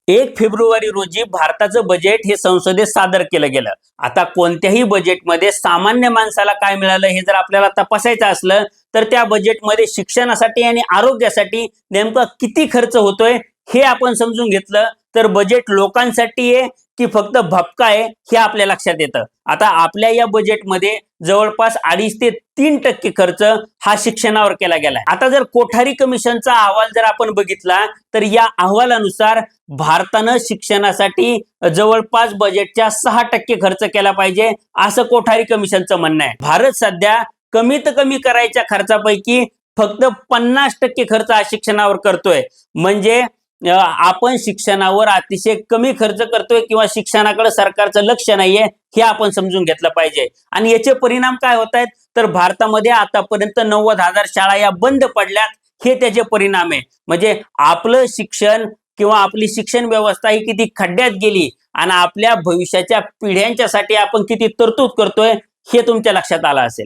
1 February रोजी भारताचं budget हे संसदेत सादर केलं गेलं। आता कोणत्याही बजेटमध्ये सामान्य माणसाला काय मिळालं हे जर आपल्याला तपासायचं असलं तर त्या बजेटमध्ये शिक्षणासाठी आणि आरोग्यासाठी नेमका किती खर्च होतोय हे आपण समजून घेतलं तर बजेट लोकांसाठी आहे की फक्त भपका आहे हे आपल्या लक्षात येतं। आता आपल्या या बजेटमध्ये जवळपास 2.5 ते 3% खर्च हा शिक्षणावर केला गेलाय। आता जर कोठारी कमिशनचा अहवाल जर आपण बघितला तर या अहवालानुसार भारतानं शिक्षणासाठी जवळपास बजेटच्या 6% खर्च केला पाहिजे असं कोठारी कमिशनचं म्हणणं आहे। भारत सध्या कमीत कमी करायच्या खर्चापैकी फक्त 50% खर्च हा शिक्षणावर करतोय। म्हणजे आपण शिक्षणावर अतिशय कमी खर्च करतोय किंवा शिक्षणाकडे सरकारचं लक्ष नाहीये हे आपण समजून घेतलं पाहिजे। आणि याचे परिणाम काय होत आहेत तर भारतामध्ये आतापर्यंत 90,000 शाळा या बंद पडल्यात हे त्याचे परिणाम आहे। म्हणजे आपलं शिक्षण किंवा आपली शिक्षण व्यवस्था ही किती खड्ड्यात गेली आणि आपल्या भविष्याच्या पिढ्यांच्यासाठी आपण किती तरतूद करतोय हे तुमच्या लक्षात आलं असेल।